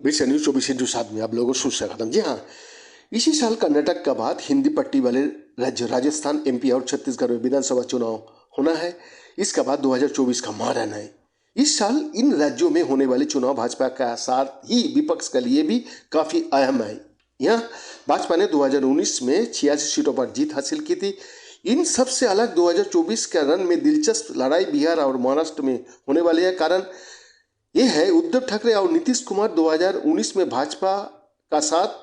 विषय न्यूज 24/7 में आप लोगों को सुस्वागतम। जी हाँ, इसी साल कर्नाटक का बाद हिंदी पट्टी वाले राज्य राजस्थान, एमपी और छत्तीसगढ़ में विधानसभा चुनाव होना है। इसका बाद 2024 का मारन है। इस साल इन राज्यों में होने वाले चुनाव भाजपा का साथ ही विपक्ष के लिए भी काफी अहम है। यहाँ भाजपा ने 2019 में 86 सीटों पर जीत हासिल की थी। इन सबसे अलग 2024 के रन में दिलचस्प लड़ाई बिहार और महाराष्ट्र में होने वाली है। कारण यह है उद्धव ठाकरे और नीतीश कुमार 2019 में भाजपा का साथ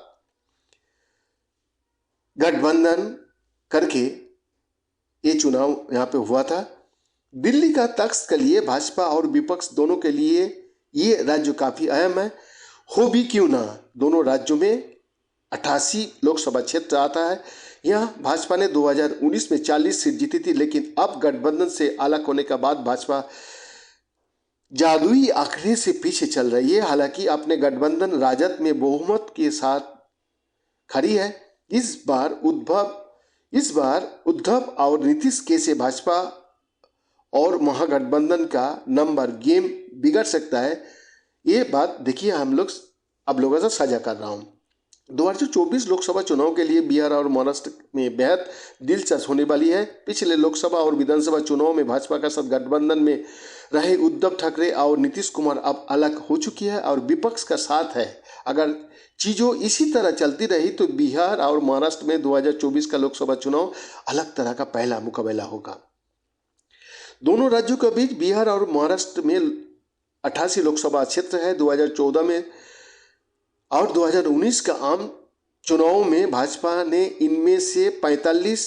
गठबंधन करके ये चुनाव यहाँ पे हुआ था। दिल्ली का तख्त के लिए भाजपा और विपक्ष दोनों के लिए ये राज्य काफी अहम है। हो भी क्यों ना, दोनों राज्यों में 88 लोकसभा क्षेत्र आता है। यहाँ भाजपा ने 2019 में 40 सीट जीती थी, लेकिन अब गठबंधन से अलग होने के बाद भाजपा जादुई आंकड़े से पीछे चल रही है। हालांकि अपने गठबंधन राजद में बहुमत के साथ खड़ी है। इस बार उद्धव और नीतीश कैसे भाजपा और महागठबंधन का नंबर गेम बिगड़ सकता है, ये बात देखिए आप लोगों से साझा कर रहा हूँ। 2024 लोकसभा चुनाव के लिए बिहार और महाराष्ट्र में बेहद दिलचस्प होने वाली है। पिछले लोकसभा और विधानसभा चुनाव में भाजपा का साथ गठबंधन में रहे उद्धव ठाकरे और नीतीश कुमार अब अलग हो चुकी है और विपक्ष का साथ है। अगर चीजों इसी तरह चलती रही तो बिहार और महाराष्ट्र में 2024 का लोकसभा चुनाव अलग तरह का पहला मुकाबला होगा। दोनों राज्यों के बीच बिहार और महाराष्ट्र में 88 लोकसभा क्षेत्र है। 2014 में और 2019 का आम चुनाव में भाजपा ने इनमें से 45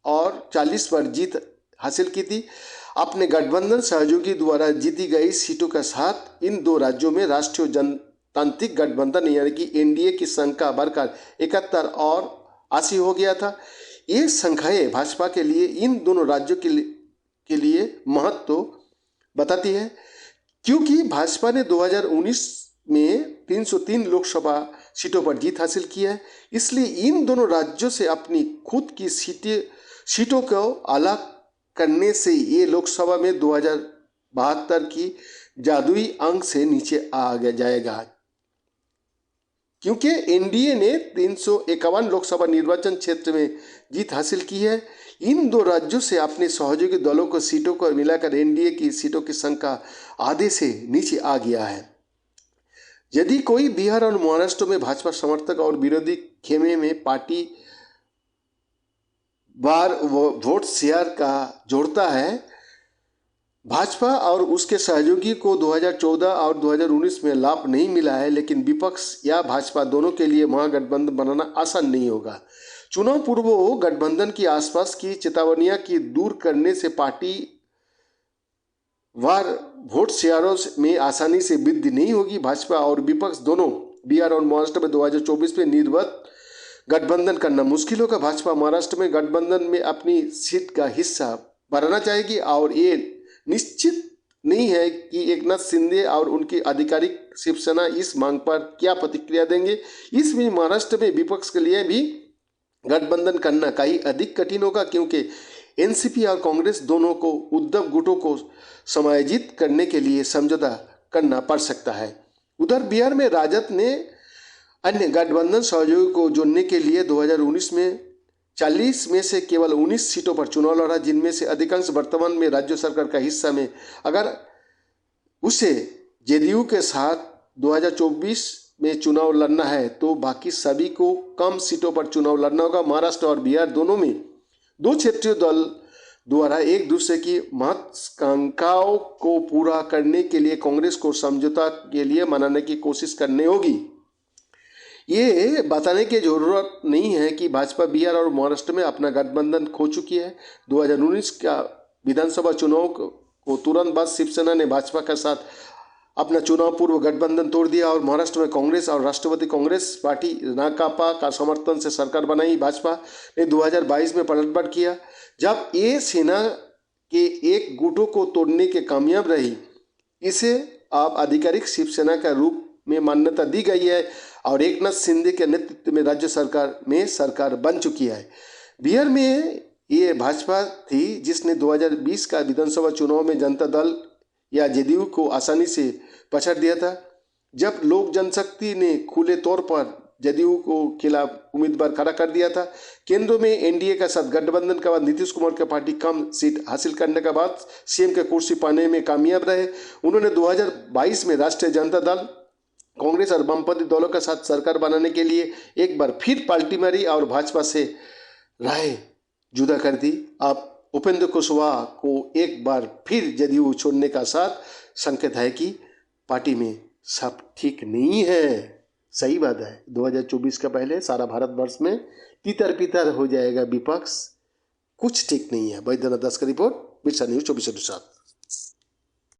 और 40 पर जीत हासिल की थी। अपने गठबंधन सहयोगी द्वारा जीती गई सीटों के साथ इन दो राज्यों में राष्ट्रीय जनतांत्रिक गठबंधन यानी कि एनडीए की संख्या बढ़कर 71 और 80 हो गया था। ये संख्याएं भाजपा के लिए इन दोनों राज्यों के लिए महत्व बताती है, क्योंकि भाजपा ने 2019 में 303 लोकसभा सीटों पर जीत हासिल की है। इसलिए इन दोनों राज्यों से अपनी खुद की सीटों को अलग करने से ये लोकसभा में 2072 की जादुई अंक से नीचे आ जाएगा, क्योंकि एनडीए ने 351 लोकसभा निर्वाचन क्षेत्र में जीत हासिल की है। इन दो राज्यों से अपने सहयोगी दलों को सीटों को मिलाकर एनडीए की सीटों की संख्या आधे से नीचे आ गया है। यदि कोई बिहार और महाराष्ट्र में भाजपा समर्थक और विरोधी खेमे में पार्टी बार वोट शेयर का जोड़ता है, भाजपा और उसके सहयोगी को 2014 और 2019 में लाभ नहीं मिला है, लेकिन विपक्ष या भाजपा दोनों के लिए महागठबंधन बनाना आसान नहीं होगा। चुनाव पूर्व गठबंधन की आसपास की चेतावनियां की दूर करने से पार्टी वार वोट शेयरों में आसानी से वृद्धि नहीं होगी। भाजपा और विपक्ष दोनों बिहार और महाराष्ट्र में 2024 में निर्वत गठबंधन करना मुश्किल होगा। भाजपा महाराष्ट्र में गठबंधन में अपनी सीट का हिस्सा बढ़ाना चाहेगी और ये निश्चित नहीं है कि एकनाथ शिंदे और उनकी आधिकारिक शिवसेना इस मांग पर क्या प्रतिक्रिया देंगे। इसमें महाराष्ट्र में विपक्ष के लिए भी गठबंधन करना कहीं अधिक कठिन होगा, क्योंकि एनसीपी और कांग्रेस दोनों को उद्धव गुटों को समायोजित करने के लिए समझौता करना पड़ सकता है। उधर बिहार में राजद ने अन्य गठबंधन सहयोगियों को जोड़ने के लिए 2019 में 40 में से केवल 19 सीटों पर चुनाव लड़ा, जिनमें से अधिकांश वर्तमान में राज्य सरकार का हिस्सा में। अगर उसे जेडीयू के साथ 2024 में चुनाव लड़ना है तो बाकी सभी को कम सीटों पर चुनाव लड़ना होगा। महाराष्ट्र और बिहार दोनों में दो क्षेत्रीय दल द्वारा एक दूसरे की महत्वाकांक्षाओं को पूरा करने के लिए कांग्रेस को समझौता के लिए मनाने की कोशिश करनी होगी। ये बताने की जरूरत नहीं है कि भाजपा बिहार और महाराष्ट्र में अपना गठबंधन खो चुकी है। 2019 का विधानसभा चुनाव को तुरंत बाद शिवसेना ने भाजपा के साथ अपना चुनाव पूर्व गठबंधन तोड़ दिया और महाराष्ट्र में कांग्रेस और राष्ट्रवादी कांग्रेस पार्टी राकापा का समर्थन से सरकार बनाई। भाजपा ने 2022 में पलटवार किया, जब ये सेना के एक गुटों को तोड़ने के कामयाब रही। इसे अब आधिकारिक शिवसेना का रूप में मान्यता दी गई है और एकनाथ शिंदे के नेतृत्व में राज्य सरकार में सरकार बन चुकी है। बिहार में ये भाजपा थी जिसने 2020 का विधानसभा चुनाव में जनता दल या जेडीयू को आसानी से पछाड़ दिया था। जब लोक जनशक्ति ने खुले तौर पर जदयू को खिलाफ उम्मीदवार खड़ा कर दिया था। केंद्र में एनडीए का साथ गठबंधन के बाद नीतीश कुमार की पार्टी कम सीट हासिल करने के बाद सीएम के कुर्सी पाने में कामयाब रहे। उन्होंने 2022 में राष्ट्रीय जनता दल, कांग्रेस और वामपंथी दलों के साथ सरकार बनाने के लिए एक बार फिर पार्टी मारी और भाजपा से राय जुदा कर दी। अब उपेंद्र कुशवाहा को एक बार फिर जदयू छोड़ने का साथ संकेत है कि पार्टी में सब ठीक नहीं है। सही बात है, 2024 का पहले सारा भारतवर्ष में तितर पितर हो जाएगा विपक्ष, कुछ ठीक नहीं है। वैद्यनाथ दास का रिपोर्ट, बिरसा न्यूज 24/7।